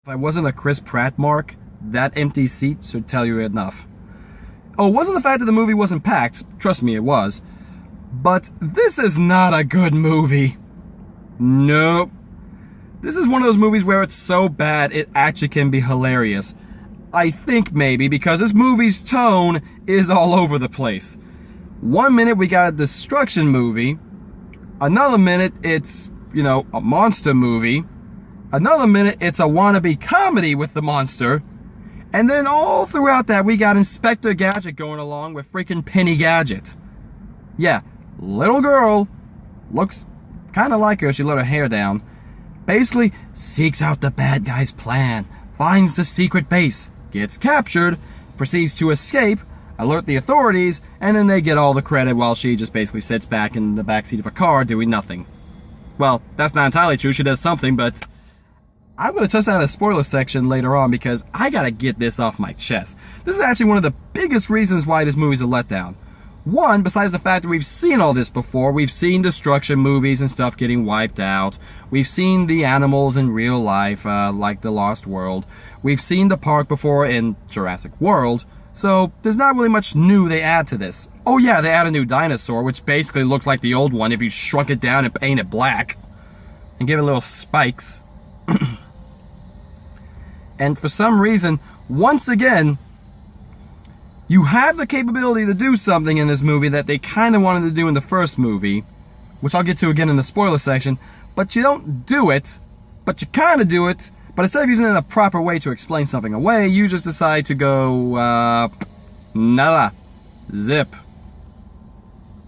If I wasn't a Chris Pratt mark, that empty seat should tell you enough. Oh, it wasn't the fact that the movie wasn't packed. Trust me, it was. But this is not a good movie. Nope. This is one of those movies where it's so bad it actually can be hilarious. I think maybe because this movie's tone is all over the place. One minute we got a destruction movie. Another minute it's, a monster movie. Another minute, it's a wannabe comedy with the monster. And then all throughout that, we got Inspector Gadget going along with freaking Penny Gadget. Yeah, little girl, looks kind of like her, she let her hair down. Basically, seeks out the bad guy's plan, finds the secret base, gets captured, proceeds to escape, alert the authorities, and then they get all the credit while she just basically sits back in the backseat of a car doing nothing. Well, that's not entirely true, she does something, but I'm going to touch that in a spoiler section later on because I got to get this off my chest. This is actually one of the biggest reasons why this movie's a letdown. One, besides the fact that we've seen all this before, we've seen destruction movies and stuff getting wiped out. We've seen the animals in real life, like The Lost World. We've seen the park before in Jurassic World. So there's not really much new they add to this. Oh yeah, they add a new dinosaur, which basically looks like the old one if you shrunk it down and painted it black. And give it little spikes. And for some reason, once again, you have the capability to do something in this movie that they kind of wanted to do in the first movie, which I'll get to again in the spoiler section, but you don't do it, but you kind of do it, but instead of using it in a proper way to explain something away, you just decide to go, nada, zip.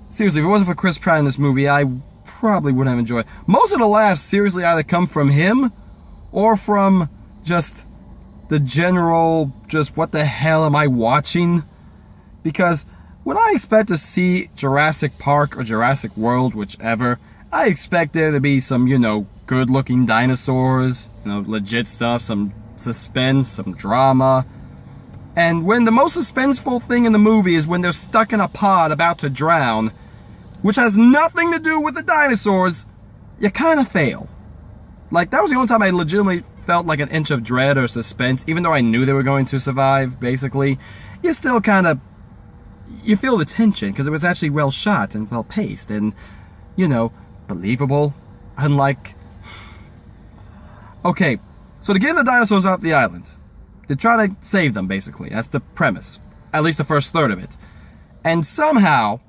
Seriously, if it wasn't for Chris Pratt in this movie, I probably wouldn't have enjoyed it. Most of the laughs seriously either come from him or from just the general, just what the hell am I watching? Because when I expect to see Jurassic Park or Jurassic World, whichever, I expect there to be some, good looking dinosaurs, legit stuff, some suspense, some drama. And when the most suspenseful thing in the movie is when they're stuck in a pod about to drown, which has nothing to do with the dinosaurs, you kind of fail. Like, that was the only time I legitimately felt like an inch of dread or suspense, even though I knew they were going to survive, basically. You still kind of, you feel the tension, because it was actually well shot and well paced, and, believable, unlike... Okay, so to get the dinosaurs off the island, to try to save them, basically, that's the premise, at least the first third of it. And somehow,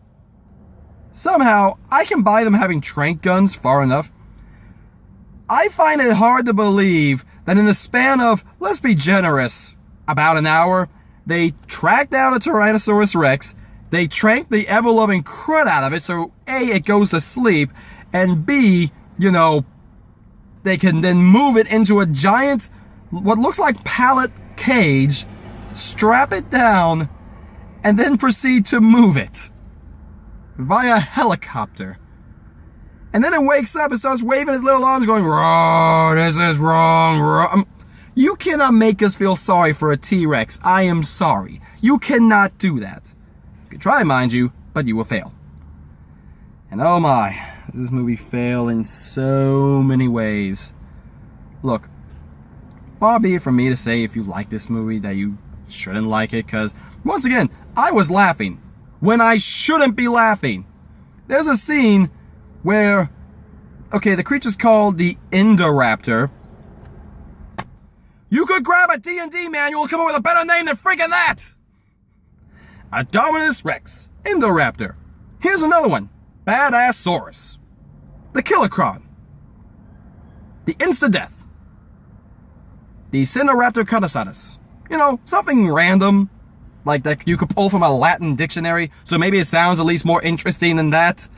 I can buy them having tranq guns far enough. I find it hard to believe that in the span of, let's be generous, about an hour, they track down a Tyrannosaurus Rex, they tranq the ever-loving crud out of it, so A, it goes to sleep, and B, they can then move it into a giant, what looks like pallet cage, strap it down, and then proceed to move it via helicopter. And then it wakes up and starts waving his little arms going, "Wrong, this is wrong." You cannot make us feel sorry for a T-Rex. I am sorry. You cannot do that. You can try, mind you, but you will fail. And oh my, this movie failed in so many ways. Look, far be it from me to say if you like this movie that you shouldn't like it, because, once again, I was laughing when I shouldn't be laughing. There's a scene where, okay, the creature's called the Indoraptor. You could grab a D&D manual and come up with a better name than freaking that! Indominus Rex, Indoraptor. Here's another one, Badassaurus. The Kilocron. The Instadeath. The Cineraptor Cutasatus. Something random, like that you could pull from a Latin dictionary, so maybe it sounds at least more interesting than that.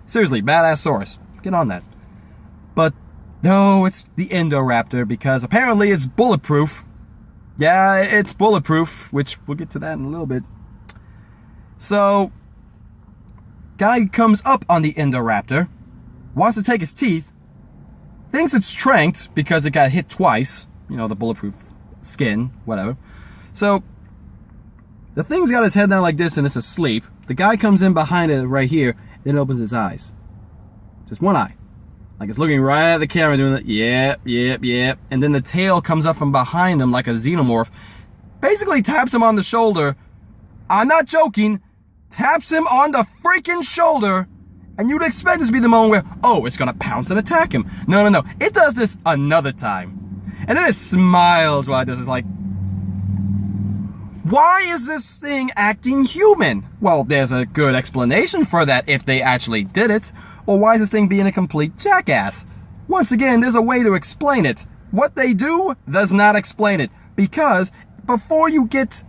Seriously, Badassaurus. Get on that. But no, it's the Indoraptor because apparently it's bulletproof. Yeah, it's bulletproof, which we'll get to that in a little bit. So, guy comes up on the Indoraptor, wants to take his teeth, thinks it's tranked because it got hit twice. The bulletproof skin, whatever. So, the thing's got his head down like this and it's asleep. The guy comes in behind it right here, then opens his eyes. Just one eye. Like it's looking right at the camera doing that, yep. And then the tail comes up from behind him like a xenomorph. Basically taps him on the shoulder. I'm not joking. Taps him on the freaking shoulder. And you'd expect this to be the moment where, oh, it's gonna pounce and attack him. No. It does this another time. And then it smiles while it does. It's like, why is this thing acting human? Well, there's a good explanation for that if they actually did it. Or why is this thing being a complete jackass? Once again, there's a way to explain it. What they do does not explain it. Because before you get,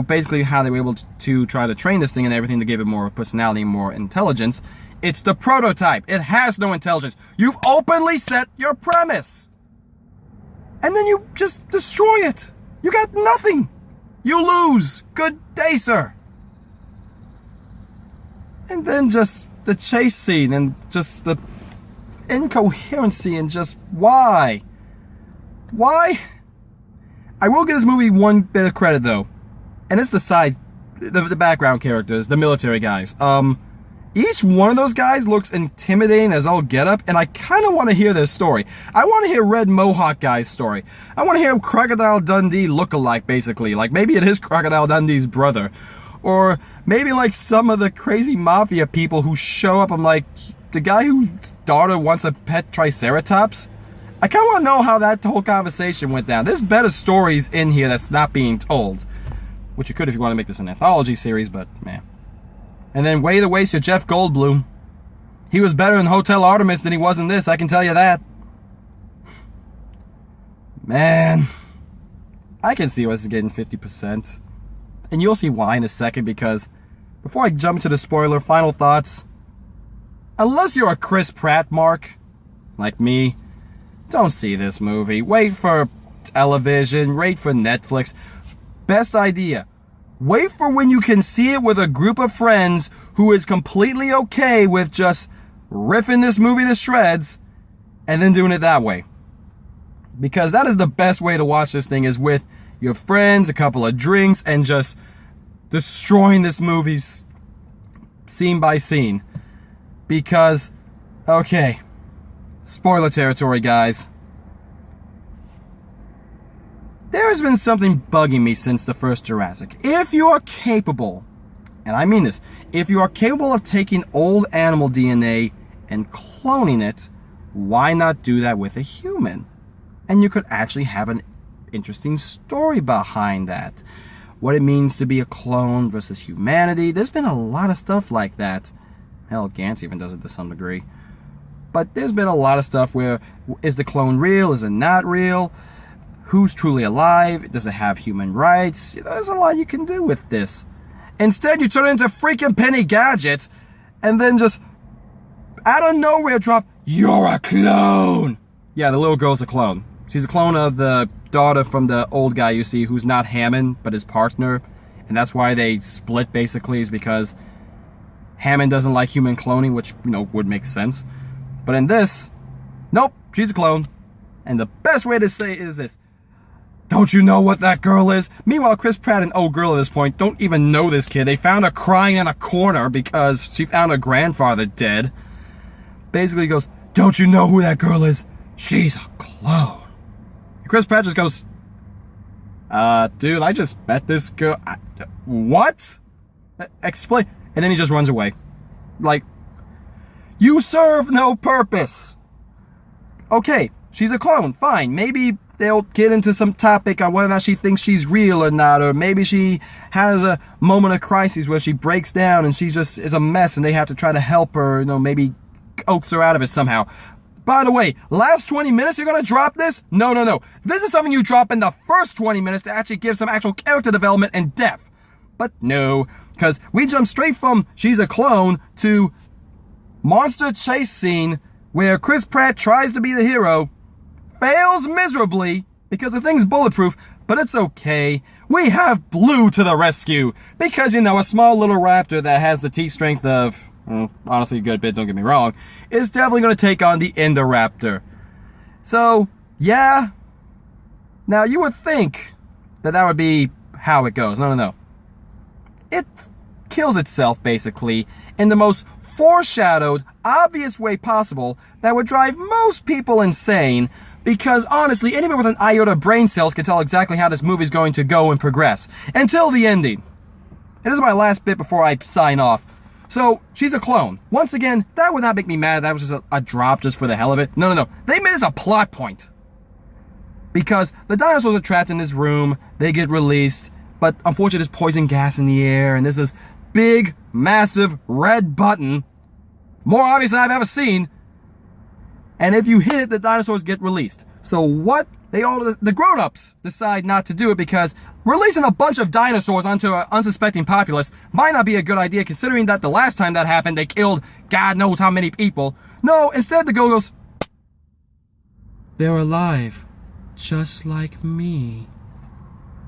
basically how they were able to try to train this thing and everything to give it more personality and more intelligence, it's the prototype. It has no intelligence. You've openly set your premise. And then you just destroy it. You got nothing. You lose. Good day, sir. And then just the chase scene and just the incoherency and just why? Why? I will give this movie one bit of credit though. And it's the background characters, the military guys. Each one of those guys looks intimidating as all get up, and I kind of want to hear their story. I want to hear Red Mohawk guy's story. I want to hear Crocodile Dundee look-alike, basically. Like, maybe it is Crocodile Dundee's brother. Or maybe, like, some of the crazy mafia people who show up. I'm like, the guy whose daughter wants a pet triceratops? I kind of want to know how that whole conversation went down. There's better stories in here that's not being told. Which you could if you want to make this an anthology series, but, man. And then way to waste your Jeff Goldblum. He was better in Hotel Artemis than he was in this, I can tell you that. Man. I can see why this is getting 50%. And you'll see why in a second, because before I jump into the spoiler, final thoughts. Unless you're a Chris Pratt mark, like me, don't see this movie. Wait for television, wait for Netflix. Best idea. Wait for when you can see it with a group of friends who is completely okay with just riffing this movie to shreds and then doing it that way. Because that is the best way to watch this thing, is with your friends, a couple of drinks, and just destroying this movie scene by scene. Because, okay, spoiler territory, guys. There has been something bugging me since the first Jurassic. If you are capable, and I mean this, if you are capable of taking old animal DNA and cloning it, why not do that with a human? And you could actually have an interesting story behind that. What it means to be a clone versus humanity. There's been a lot of stuff like that. Hell, Gantz even does it to some degree. But there's been a lot of stuff where, is the clone real? Is it not real? Who's truly alive? Does it have human rights? There's a lot you can do with this. Instead, you turn it into freaking Penny Gadget, and then just, out of nowhere, drop, you're a clone! Yeah, the little girl's a clone. She's a clone of the daughter from the old guy you see, who's not Hammond, but his partner. And that's why they split, basically, is because Hammond doesn't like human cloning, which, would make sense. But in this, nope, she's a clone. And the best way to say it is this. Don't you know what that girl is? Meanwhile, Chris Pratt and old girl at this point don't even know this kid. They found her crying in a corner because she found her grandfather dead. Basically goes, don't you know who that girl is? She's a clone. And Chris Pratt just goes, dude, I just met this girl. What? Explain. And then he just runs away. Like, you serve no purpose. Okay, she's a clone. Fine. Maybe they'll get into some topic on whether or not she thinks she's real or not, or maybe she has a moment of crisis where she breaks down and she just is a mess and they have to try to help her, maybe coax her out of it somehow. By the way, last 20 minutes you're gonna drop this? No. This is something you drop in the first 20 minutes to actually give some actual character development and depth. But no, because we jump straight from she's a clone to monster chase scene where Chris Pratt tries to be the hero, fails miserably because the thing's bulletproof, but it's okay. We have Blue to the rescue because, a small little raptor that has the teeth strength of, honestly, a good bit, don't get me wrong, is definitely going to take on the Indoraptor. So, yeah. Now, you would think that would be how it goes. No. It kills itself, basically, in the most foreshadowed, obvious way possible that would drive most people insane, because honestly, anyone with an iota of brain cells can tell exactly how this movie's going to go and progress. Until the ending. And this is my last bit before I sign off. So, she's a clone. Once again, that would not make me mad. That was just a drop just for the hell of it. No. They made this a plot point. Because the dinosaurs are trapped in this room. They get released. But unfortunately, there's poison gas in the air. And there's this big, massive red button. More obvious than I've ever seen. And if you hit it, the dinosaurs get released. So what? The grown-ups decide not to do it because releasing a bunch of dinosaurs onto an unsuspecting populace might not be a good idea, considering that the last time that happened, they killed God knows how many people. No, instead the girl goes, "They're alive, just like me."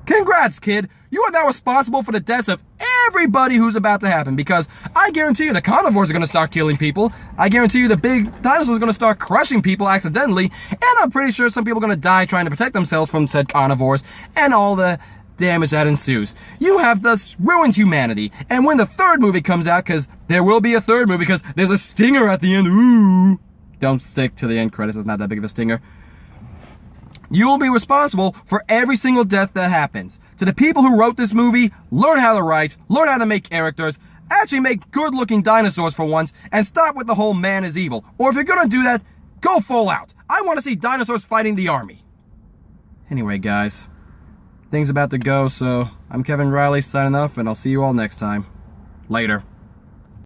Congrats, kid! You are now responsible for the deaths of everybody who's about to happen, because I guarantee you the carnivores are going to start killing people. I guarantee you the big dinosaurs are going to start crushing people accidentally, and I'm pretty sure some people are going to die trying to protect themselves from said carnivores, and all the damage that ensues. You have thus ruined humanity, and when the third movie comes out, because there will be a third movie, because there's a stinger at the end, ooh, don't stick to the end credits, it's not that big of a stinger. You will be responsible for every single death that happens. To the people who wrote this movie, learn how to write, learn how to make characters, actually make good-looking dinosaurs for once, and stop with the whole man is evil. Or if you're gonna do that, go full out. I want to see dinosaurs fighting the army. Anyway, guys, things about to go, so I'm Kevin Riley signing off, and I'll see you all next time. Later.